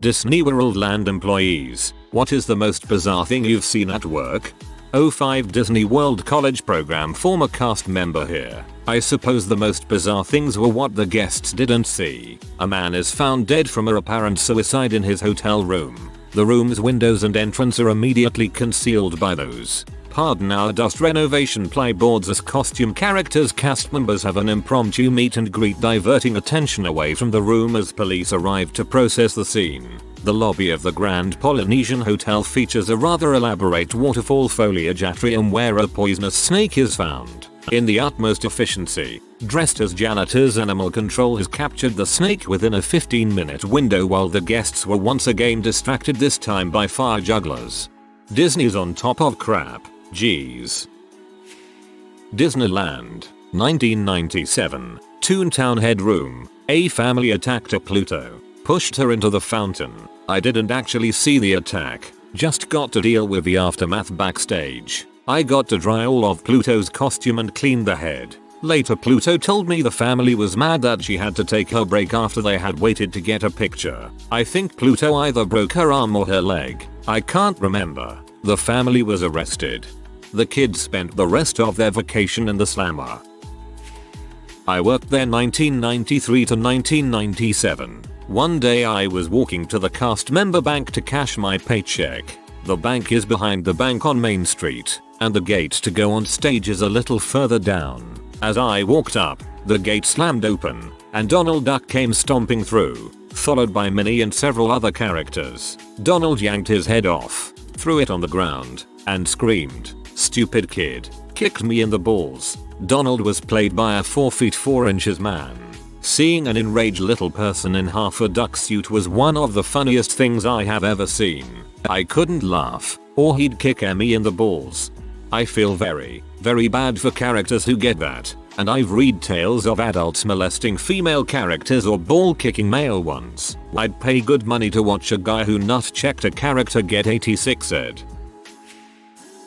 Disneyworld Land employees, what is the most bizarre thing you've seen at work? 05 Disney World College program former cast member here. I suppose the most bizarre things were what the guests didn't see. A man is found dead from a apparent suicide in his hotel room. The room's windows and entrance are immediately concealed by those, pardon our dust, renovation plyboards as costume characters. Cast members have an impromptu meet and greet, diverting attention away from the room as police arrive to process the scene. The lobby of the Grand Polynesian Hotel features a rather elaborate waterfall foliage atrium where a poisonous snake is found. In the utmost efficiency, dressed as janitors, animal control has captured the snake within a 15-minute window while the guests were once again distracted, this time by fire jugglers. Disney's on top of crap. Geez. Disneyland, 1997. Toontown headroom. A family attacked a Pluto. Pushed her into the fountain. I didn't actually see the attack. Just got to deal with the aftermath backstage. I got to dry all of Pluto's costume and clean the head. Later Pluto told me the family was mad that she had to take her break after they had waited to get a picture. I think Pluto either broke her arm or her leg. I can't remember. The family was arrested. The kids spent the rest of their vacation in the slammer. I worked there 1993 to 1997. One day I was walking to the cast member bank to cash my paycheck. The bank is behind the bank on Main Street, and the gate to go on stage is a little further down. As I walked up, the gate slammed open, and Donald Duck came stomping through, followed by Minnie and several other characters. Donald yanked his head off, threw it on the ground, and screamed, "Stupid kid," kicked me in the balls. Donald was played by a 4 feet 4 inches man. Seeing an enraged little person in half a duck suit was one of the funniest things I have ever seen. I couldn't laugh, or he'd kick me in the balls. I feel very, very bad for characters who get that, and I've read tales of adults molesting female characters or ball kicking male ones. I'd pay good money to watch a guy who nut checked a character get 86'd.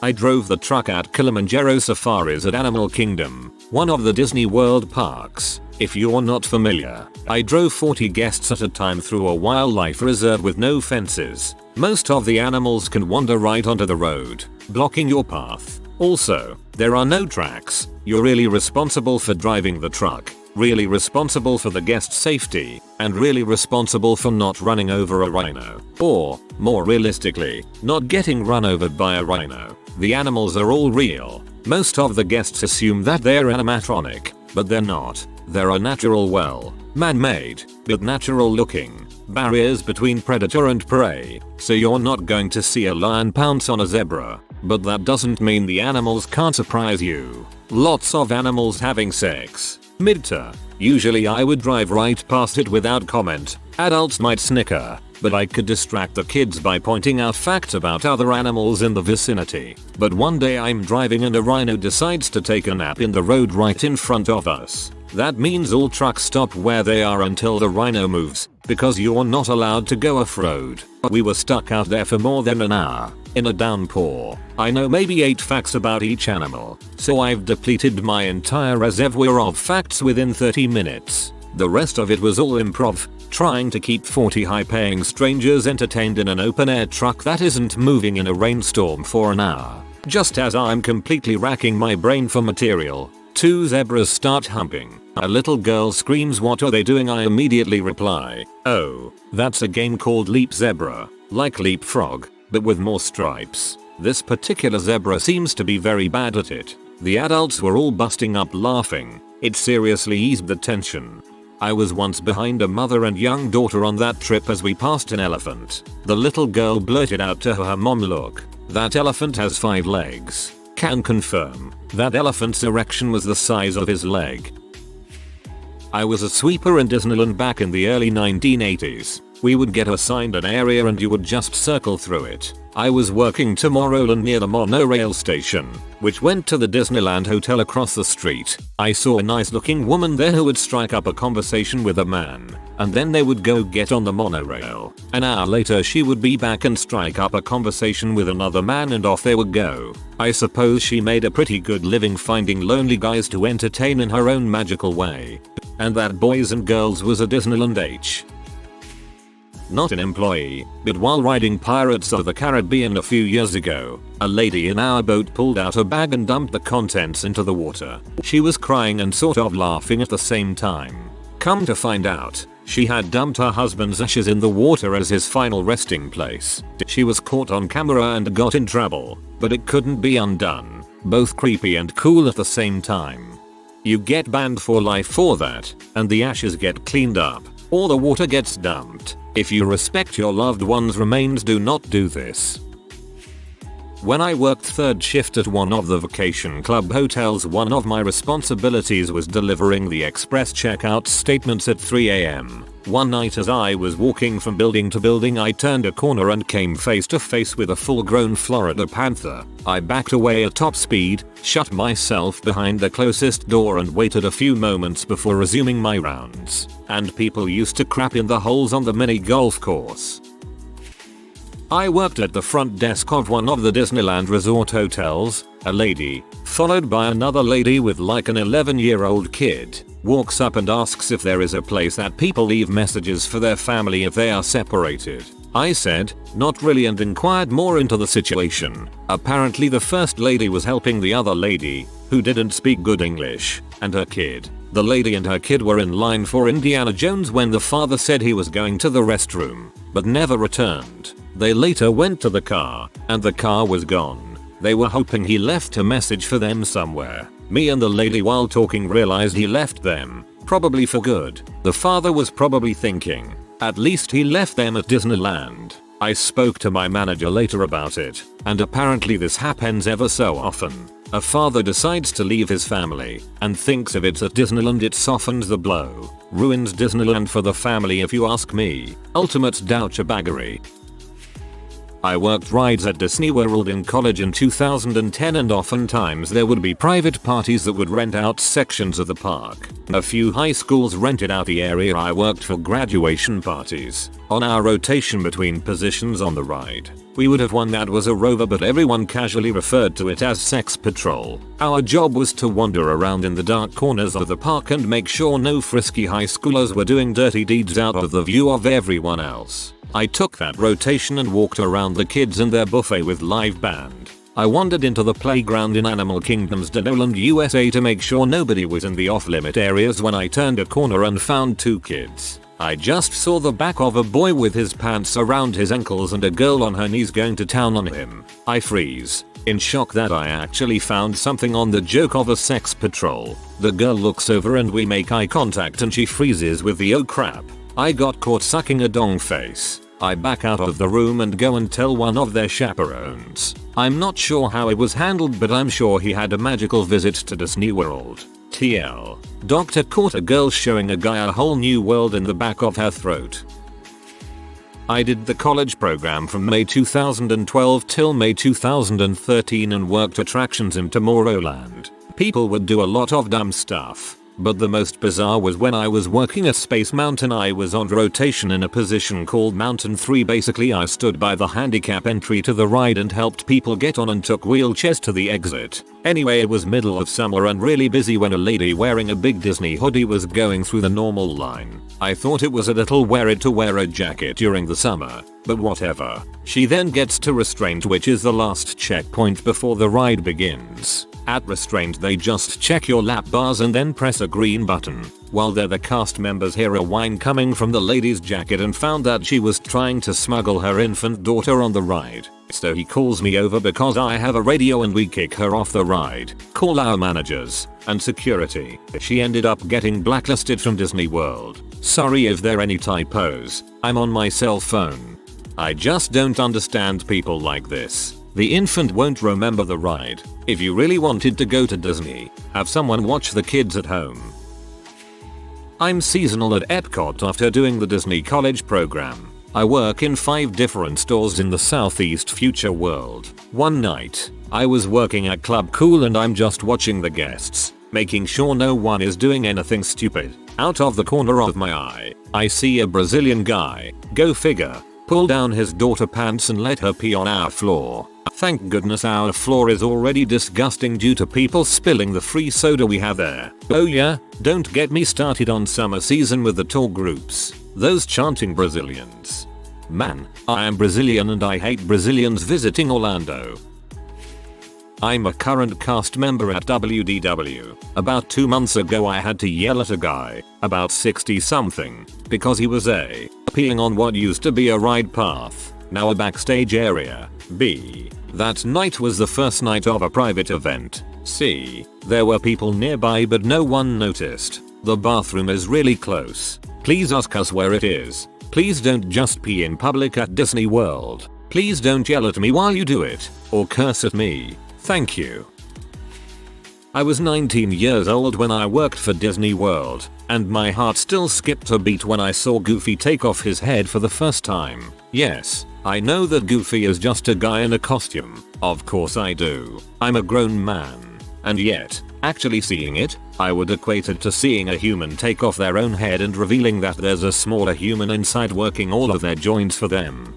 I drove the truck at Kilimanjaro Safaris at Animal Kingdom, one of the Disney World parks. If you're not familiar, I drove 40 guests at a time through a wildlife reserve with no fences. Most of the animals can wander right onto the road, blocking your path. Also, there are no tracks. You're really responsible for driving the truck, really responsible for the guest safety, and really responsible for not running over a rhino. Or, more realistically, not getting run over by a rhino. The animals are all real. Most of the guests assume that they're animatronic, but they're not. There are natural, well, man-made, but natural looking barriers between predator and prey, so you're not going to see a lion pounce on a zebra. But that doesn't mean the animals can't surprise you. Lots of animals having sex. Mid-tour. Usually I would drive right past it without comment. Adults might snicker, but I could distract the kids by pointing out facts about other animals in the vicinity. But one day I'm driving and a rhino decides to take a nap in the road right in front of us. That means all trucks stop where they are until the rhino moves, because you're not allowed to go off-road. We were stuck out there for more than an hour, in a downpour. I know maybe 8 facts about each animal, so I've depleted my entire reservoir of facts within 30 minutes. The rest of it was all improv, trying to keep 40 high-paying strangers entertained in an open-air truck that isn't moving in a rainstorm for an hour. Just as I'm completely racking my brain for material, 2 zebras start humping. A little girl screams, "What are they doing?" I immediately reply, "Oh, that's a game called Leap Zebra, like leapfrog, but with more stripes." This particular zebra seems to be very bad at it. The adults were all busting up laughing. It seriously eased the tension. I was once behind a mother and young daughter on that trip as we passed an elephant. The little girl blurted out to her mom, "Look, that elephant has 5 legs." Can confirm, that elephant's erection was the size of his leg. I was a sweeper in Disneyland back in the early 1980s. We would get assigned an area and you would just circle through it. I was working Tomorrowland near the monorail station, which went to the Disneyland Hotel across the street. I saw a nice looking woman there who would strike up a conversation with a man, and then they would go get on the monorail. An hour later she would be back and strike up a conversation with another man and off they would go. I suppose she made a pretty good living finding lonely guys to entertain in her own magical way. And that, boys and girls, was a Disneyland H. not an employee, but while riding Pirates of the Caribbean a few years ago, a lady in our boat pulled out a bag and dumped the contents into the water. She was crying and sort of laughing at the same time. Come to find out, she had dumped her husband's ashes in the water as his final resting place. She was caught on camera and got in trouble, but it couldn't be undone. Both creepy and cool at the same time. You get banned for life for that, and the ashes get cleaned up, or the water gets dumped. If you respect your loved one's remains, do not do this. When I worked third shift at one of the vacation club hotels, one of my responsibilities was delivering the express checkout statements at 3 AM. One night as I was walking from building to building, I turned a corner and came face to face with a full-grown Florida panther. I backed away at top speed, shut myself behind the closest door and waited a few moments before resuming my rounds. And people used to crap in the holes on the mini golf course. I worked at the front desk of one of the Disneyland resort hotels. A lady, followed by another lady with like an 11-year-old kid, walks up and asks if there is a place that people leave messages for their family if they are separated. I said, not really, and inquired more into the situation. Apparently the first lady was helping the other lady, who didn't speak good English, and her kid. The lady and her kid were in line for Indiana Jones when the father said he was going to the restroom, but never returned. They later went to the car, and the car was gone. They were hoping he left a message for them somewhere. Me and the lady, while talking, realized he left them, probably for good. The father was probably thinking, at least he left them at Disneyland. I spoke to my manager later about it, and apparently this happens ever so often. A father decides to leave his family and thinks if it's at Disneyland it softens the blow. Ruins Disneyland for the family if you ask me. Ultimate douchebaggery. I worked rides at Disneyworld in college in 2010, and oftentimes there would be private parties that would rent out sections of the park. A few high schools rented out the area I worked for graduation parties. On our rotation between positions on the ride, we would have one that was a rover, but everyone casually referred to it as Sex Patrol. Our job was to wander around in the dark corners of the park and make sure no frisky high schoolers were doing dirty deeds out of the view of everyone else. I took that rotation and walked around the kids and their buffet with live band. I wandered into the playground in Animal Kingdom's Disneyland USA to make sure nobody was in the off-limit areas when I turned a corner and found two kids. I just saw the back of a boy with his pants around his ankles and a girl on her knees going to town on him. I freeze, in shock that I actually found something on the joke of a sex patrol. The girl looks over and we make eye contact and she freezes with the "oh crap, I got caught sucking a dong" face. I back out of the room and go and tell one of their chaperones. I'm not sure how it was handled, but I'm sure he had a magical visit to Disney World. TL. Doctor caught a girl showing a guy a whole new world in the back of her throat. I did the college program from May 2012 till May 2013 and worked attractions in Tomorrowland. People would do a lot of dumb stuff. But the most bizarre was when I was working at Space Mountain. I was on rotation in a position called Mountain 3. Basically, I stood by the handicap entry to the ride and helped people get on and took wheelchairs to the exit. Anyway, it was middle of summer and really busy when a lady wearing a big Disney hoodie was going through the normal line. I thought it was a little weird to wear a jacket during the summer, but whatever. She then gets to restraint, which is the last checkpoint before the ride begins. At restraint, they just check your lap bars and then press a green button. While there, the cast members hear a whine coming from the lady's jacket and found that she was trying to smuggle her infant daughter on the ride. So he calls me over because I have a radio and we kick her off the ride. Call our managers and security. She ended up getting blacklisted from Disney World. Sorry if there are any typos. I'm on my cell phone. I just don't understand people like this. The infant won't remember the ride. If you really wanted to go to Disney, have someone watch the kids at home. I'm seasonal at Epcot after doing the Disney College program. I work in 5 different stores in the Southeast Future World. One night, I was working at Club Cool and I'm just watching the guests, making sure no one is doing anything stupid. Out of the corner of my eye, I see a Brazilian guy, go figure, pull down his daughter pants and let her pee on our floor. Thank goodness our floor is already disgusting due to people spilling the free soda we have there. Oh yeah, don't get me started on summer season with the tour groups. Those chanting Brazilians. Man, I am Brazilian and I hate Brazilians visiting Orlando. I'm a current cast member at WDW. About 2 months ago I had to yell at a guy, about 60 something, because he was A, peeing on what used to be a ride path, now a backstage area, B, that night was the first night of a private event, C, there were people nearby but no one noticed, the bathroom is really close, please ask us where it is, please don't just pee in public at Disneyworld, please don't yell at me while you do it, or curse at me. Thank you. I was 19 years old when I worked for Disney World, and my heart still skipped a beat when I saw Goofy take off his head for the first time. Yes, I know that Goofy is just a guy in a costume. Of course I do. I'm a grown man. And yet, actually seeing it, I would equate it to seeing a human take off their own head and revealing that there's a smaller human inside working all of their joints for them.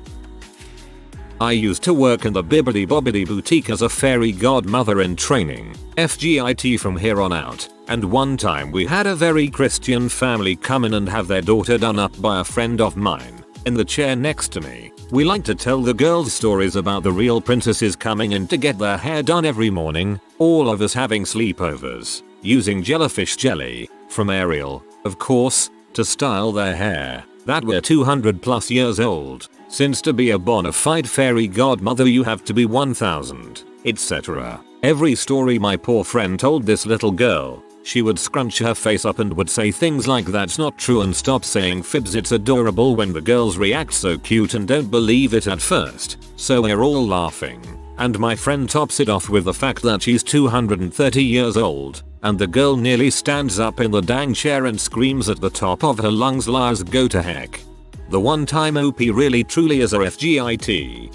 I used to work in the Bibbidi Bobbidi boutique as a fairy godmother in training, FGIT from here on out, and one time we had a very Christian family come in and have their daughter done up by a friend of mine. In the chair next to me, we like to tell the girls stories about the real princesses coming in to get their hair done every morning, all of us having sleepovers, using jellyfish jelly, from Ariel, of course, to style their hair, that we're 200 plus years old. Since to be a bona fide fairy godmother you have to be 1000, etc. Every story my poor friend told this little girl, she would scrunch her face up and would say things like that's not true and stop saying fibs. It's adorable when the girls react so cute and don't believe it at first, so we're all laughing. And my friend tops it off with the fact that she's 230 years old, and the girl nearly stands up in the dang chair and screams at the top of her lungs, "Lars, go to heck." The one time OP really truly is a FGIT.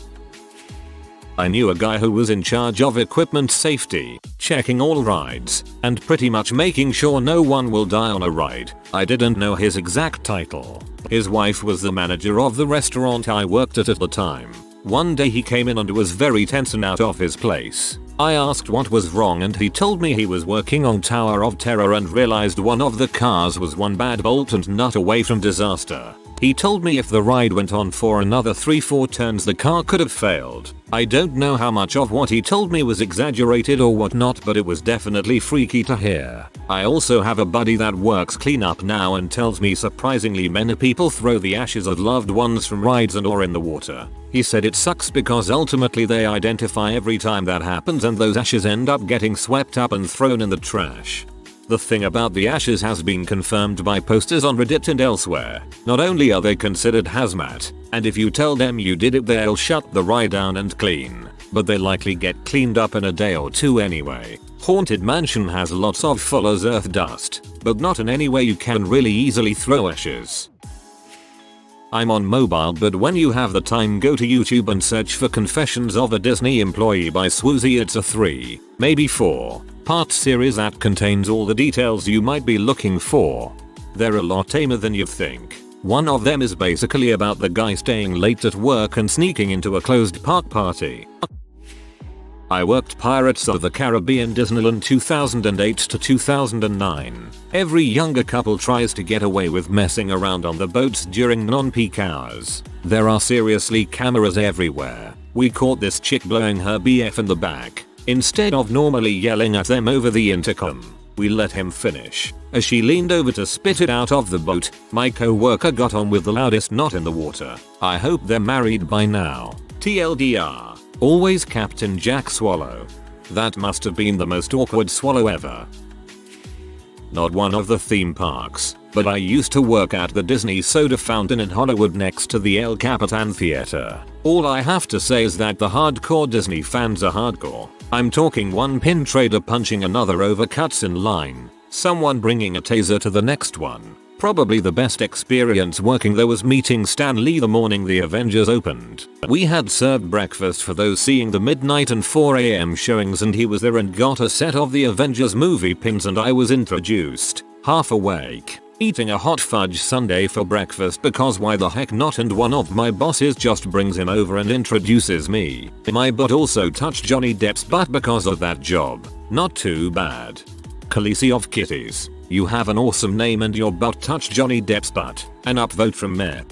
I knew a guy who was in charge of equipment safety, checking all rides, and pretty much making sure no one will die on a ride. I didn't know his exact title. His wife was the manager of the restaurant I worked at the time. One day he came in and was very tense and out of his place. I asked what was wrong and he told me he was working on Tower of Terror and realized one of the cars was one bad bolt and nut away from disaster. He told me if the ride went on for another 3-4 turns the car could have failed. I don't know how much of what he told me was exaggerated or whatnot, but it was definitely freaky to hear. I also have a buddy that works cleanup now and tells me surprisingly many people throw the ashes of loved ones from rides and or in the water. He said it sucks because ultimately they identify every time that happens and those ashes end up getting swept up and thrown in the trash. The thing about the ashes has been confirmed by posters on Reddit and elsewhere. Not only are they considered hazmat, and if you tell them you did it they'll shut the ride down and clean, but they likely get cleaned up in a day or two anyway. Haunted Mansion has lots of Fuller's earth dust, but not in any way you can really easily throw ashes. I'm on mobile, but when you have the time go to YouTube and search for Confessions of a Disney Employee by Swoozie. It's a 3, maybe 4-part series that contains all the details you might be looking for. They're a lot tamer than you think. One of them is basically about the guy staying late at work and sneaking into a closed park party. I worked Pirates of the Caribbean Disneyland 2008 to 2009. Every younger couple tries to get away with messing around on the boats during non-peak hours. There are seriously cameras everywhere. We caught this chick blowing her BF in the back. Instead of normally yelling at them over the intercom, we let him finish. As she leaned over to spit it out of the boat, my co-worker got on with the loudest knot in the water. I hope they're married by now. TLDR. Always Captain Jack Swallow. That must have been the most awkward swallow ever. Not one of the theme parks, but I used to work at the Disney Soda Fountain in Hollywood next to the El Capitan Theater. All I have to say is that the hardcore Disney fans are hardcore. I'm talking one pin trader punching another over cuts in line, someone bringing a taser to the next one. Probably the best experience working there was meeting Stan Lee the morning the Avengers opened. We had served breakfast for those seeing the midnight and 4 AM showings and he was there and got a set of the Avengers movie pins and I was introduced, half awake, eating a hot fudge sundae for breakfast because why the heck not, and one of my bosses just brings him over and introduces me. My butt also touched Johnny Depp's butt because of that job. Not too bad. Khaleesi of Kitties. You have an awesome name and your butt touched Johnny Depp's butt. An upvote from Mayor.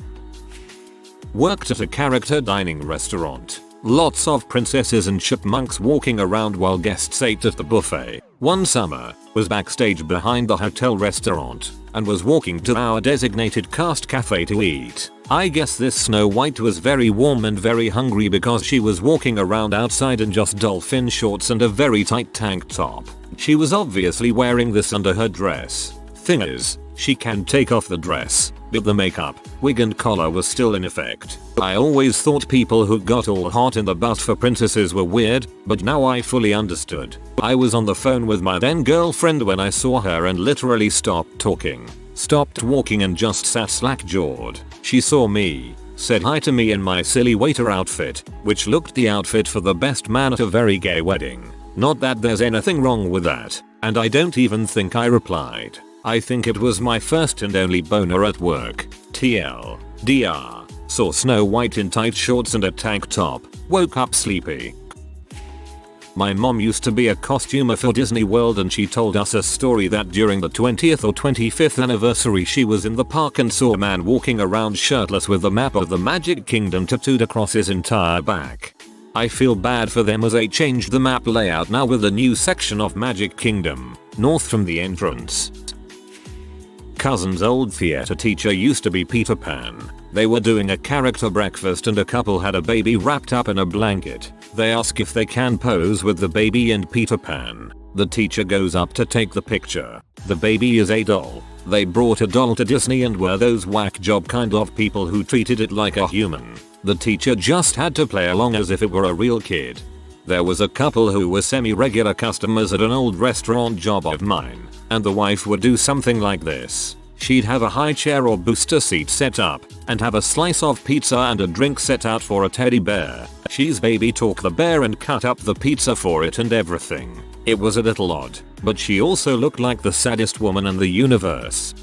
Worked at a character dining restaurant. Lots of princesses and chipmunks walking around while guests ate at the buffet. One summer, was backstage behind the hotel restaurant and was walking to our designated cast cafe to eat. I guess this Snow White was very warm and very hungry because she was walking around outside in just dolphin shorts and a very tight tank top. She was obviously wearing this under her dress. Thing is, she can take off the dress, but the makeup, wig and collar was still in effect. I always thought people who got all hot in the butt for princesses were weird, but now I fully understood. I was on the phone with my then girlfriend when I saw her and literally stopped talking, stopped walking and just sat slack-jawed. She saw me, said hi to me in my silly waiter outfit, which looked the outfit for the best man at a very gay wedding. Not that there's anything wrong with that, and I don't even think I replied. I think it was my first and only boner at work. TLDR. Saw Snow White in tight shorts and a tank top. Woke up sleepy. My mom used to be a costumer for Disneyworld and she told us a story that during the 20th or 25th anniversary she was in the park and saw a man walking around shirtless with the map of the Magic Kingdom tattooed across his entire back. I feel bad for them as they changed the map layout now with a new section of Magic Kingdom, north from the entrance. Cousin's old theater teacher used to be Peter Pan. They were doing a character breakfast and a couple had a baby wrapped up in a blanket. They ask if they can pose with the baby and Peter Pan. The teacher goes up to take the picture. The baby is a doll. They brought a doll to Disney and were those whack job kind of people who treated it like a human. The teacher just had to play along as if it were a real kid. There was a couple who were semi-regular customers at an old restaurant job of mine, and the wife would do something like this. She'd have a high chair or booster seat set up, and have a slice of pizza and a drink set out for a teddy bear. She's baby talk the bear and cut up the pizza for it and everything. It was a little odd, but she also looked like the saddest woman in the universe.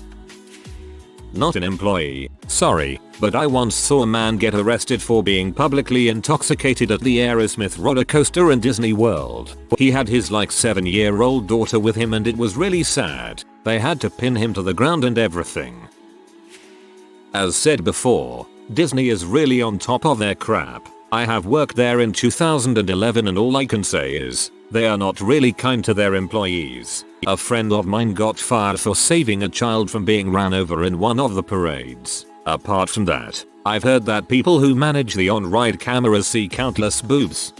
Not an employee, sorry, but I once saw a man get arrested for being publicly intoxicated at the Aerosmith roller coaster in Disney World. He had his like 7-year-old daughter with him and it was really sad. They had to pin him to the ground and everything. As said before, Disney is really on top of their crap. I have worked there in 2011 and all I can say is, they are not really kind to their employees. A friend of mine got fired for saving a child from being ran over in one of the parades. Apart from that, I've heard that people who manage the on-ride cameras see countless boobs.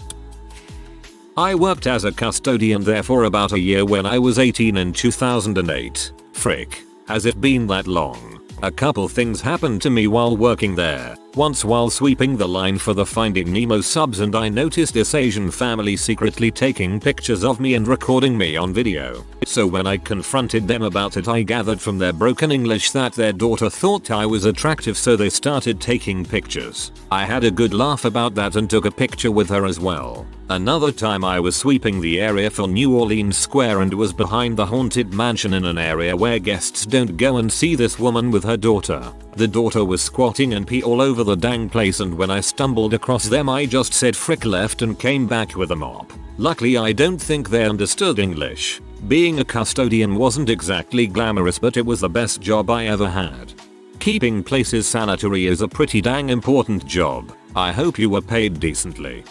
I worked as a custodian there for about a year when I was 18 in 2008. Frick, has it been that long? A couple things happened to me while working there. Once while sweeping the line for the Finding Nemo subs and I noticed this Asian family secretly taking pictures of me and recording me on video. So when I confronted them about it I gathered from their broken English that their daughter thought I was attractive so they started taking pictures. I had a good laugh about that and took a picture with her as well. Another time I was sweeping the area for New Orleans Square and was behind the Haunted Mansion in an area where guests don't go and see this woman with her daughter. The daughter was squatting and pee all over the dang place and when I stumbled across them I just said frick left and came back with a mop. Luckily I don't think they understood English. Being a custodian wasn't exactly glamorous but it was the best job I ever had. Keeping places sanitary is a pretty dang important job. I hope you were paid decently.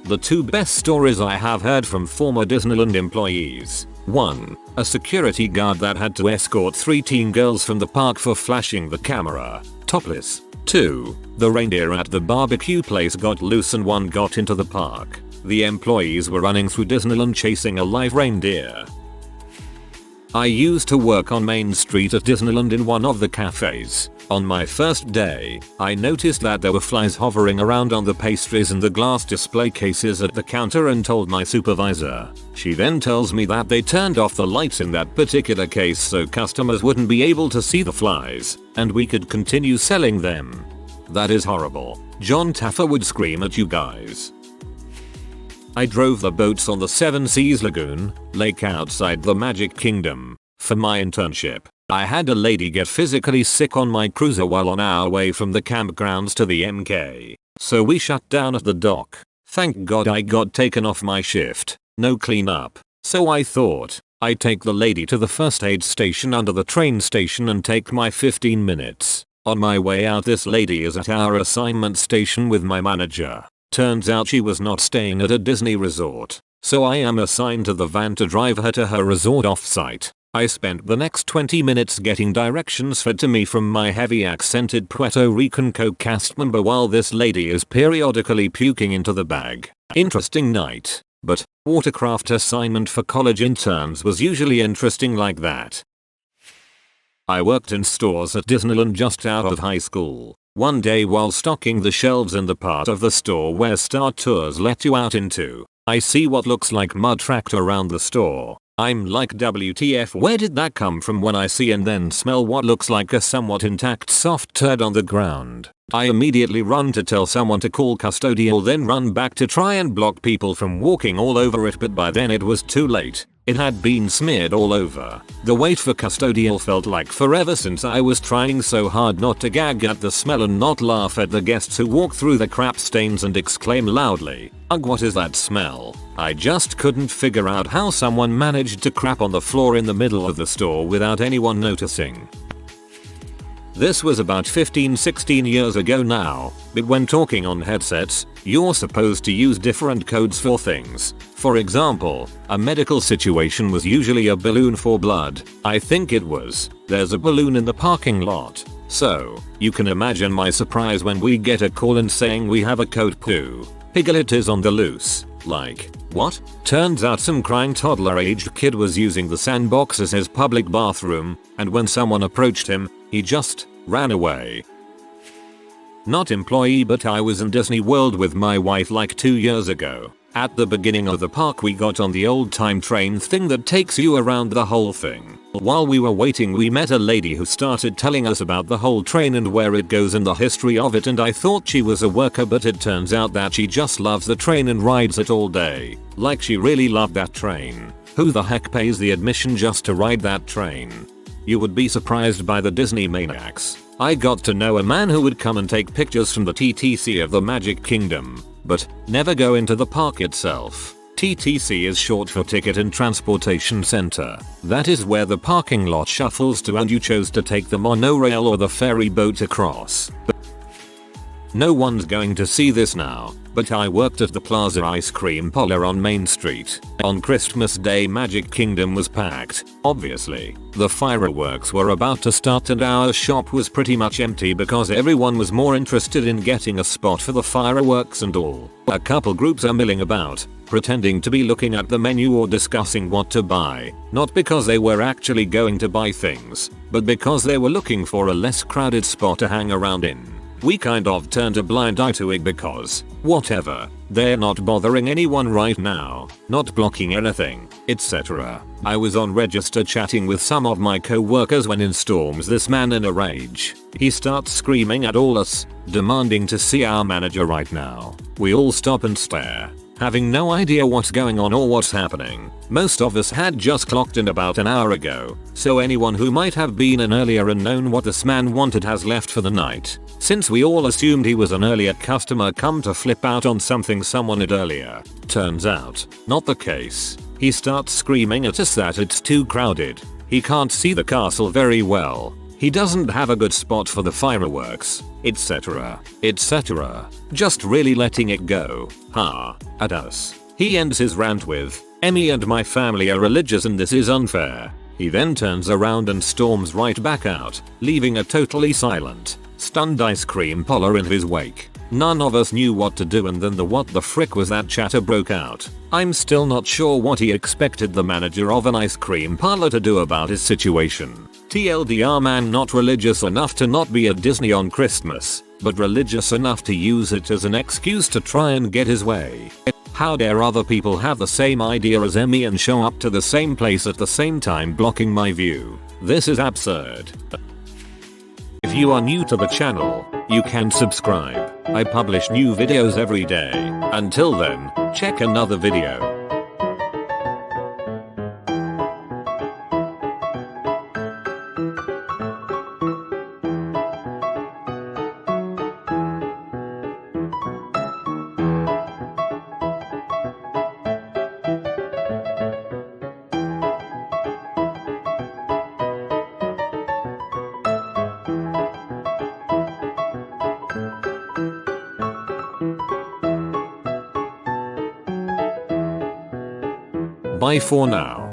The two best stories I have heard from former Disneyland employees. 1. A security guard that had to escort 3 teen girls from the park for flashing the camera, topless. 2. The reindeer at the barbecue place got loose and one got into the park. The employees were running through Disneyland chasing a live reindeer. I used to work on Main Street at Disneyland in one of the cafes. On my first day, I noticed that there were flies hovering around on the pastries and the glass display cases at the counter and told my supervisor. She then tells me that they turned off the lights in that particular case so customers wouldn't be able to see the flies, and we could continue selling them. That is horrible. John Taffer would scream at you guys. I drove the boats on the Seven Seas Lagoon, lake outside the Magic Kingdom, for my internship. I had a lady get physically sick on my cruiser while on our way from the campgrounds to the MK. So we shut down at the dock. Thank God I got taken off my shift. No cleanup. So I thought, I'd take the lady to the first aid station under the train station and take my 15 minutes. On my way out, this lady is at our assignment station with my manager. Turns out she was not staying at a Disney resort, so I am assigned to the van to drive her to her resort offsite. I spent the next 20 minutes getting directions fed to me from my heavy accented Puerto Rican co-cast member while this lady is periodically puking into the bag. Interesting night, but watercraft assignment for college interns was usually interesting like that. I worked in stores at Disneyland just out of high school. One day while stocking the shelves in the part of the store where Star Tours let you out into, I see what looks like mud tracked around the store. I'm like, WTF, where did that come from? When I see and then smell what looks like a somewhat intact soft turd on the ground, I immediately run to tell someone to call custodial, then run back to try and block people from walking all over it, but by then it was too late. It had been smeared all over. The wait for custodial felt like forever since I was trying so hard not to gag at the smell and not laugh at the guests who walk through the crap stains and exclaim loudly, "Ugh, what is that smell?" I just couldn't figure out how someone managed to crap on the floor in the middle of the store without anyone noticing. This was about 15-16 years ago now, but when talking on headsets, you're supposed to use different codes for things. For example, a medical situation was usually a balloon for blood. I think it was, "There's a balloon in the parking lot." So, you can imagine my surprise when we get a call in saying we have a code poo. Piglet is on the loose. Like, what? Turns out some crying toddler-aged kid was using the sandbox as his public bathroom, and when someone approached him, he just ran away. Not employee, but I was in Disneyworld with my wife like 2 years ago. At the beginning of the park we got on the old time train thing that takes you around the whole thing. While we were waiting we met a lady who started telling us about the whole train and where it goes and the history of it, and I thought she was a worker, but it turns out that she just loves the train and rides it all day. Like she really loved that train. Who the heck pays the admission just to ride that train? You would be surprised by the Disney maniacs. I got to know a man who would come and take pictures from the TTC of the Magic Kingdom, but never go into the park itself. TTC is short for Ticket and Transportation Center. That is where the parking lot shuffles to, and you chose to take the monorail or the ferry boat across. No one's going to see this now, but I worked at the Plaza Ice Cream Parlor on Main Street. On Christmas Day Magic Kingdom was packed, obviously. The fireworks were about to start and our shop was pretty much empty because everyone was more interested in getting a spot for the fireworks and all. A couple groups are milling about, pretending to be looking at the menu or discussing what to buy, not because they were actually going to buy things, but because they were looking for a less crowded spot to hang around in. We kind of turned a blind eye to it because, whatever, they're not bothering anyone right now, not blocking anything, etc. I was on register chatting with some of my co-workers when in storms this man in a rage. He starts screaming at all us, demanding to see our manager right now. We all stop and stare, having no idea what's going on or what's happening. Most of us had just clocked in about an hour ago, so anyone who might have been in earlier and known what this man wanted has left for the night. Since we all assumed he was an earlier customer come to flip out on something someone did earlier. Turns out, not the case. He starts screaming at us that it's too crowded. He can't see the castle very well. He doesn't have a good spot for the fireworks, etc. etc. Just really letting it go, at us. He ends his rant with, "Emmy and my family are religious and this is unfair." He then turns around and storms right back out, leaving a totally silent, stunned ice cream parlor in his wake. None of us knew what to do, and then the "what the frick was that" chatter broke out. I'm still not sure what he expected the manager of an ice cream parlor to do about his situation. TLDR, man not religious enough to not be at Disney on Christmas, but religious enough to use it as an excuse to try and get his way. How dare other people have the same idea as Emmy and show up to the same place at the same time, blocking my view. This is absurd. If you are new to the channel, you can subscribe. I publish new videos every day. Until then, check another video. Bye for now.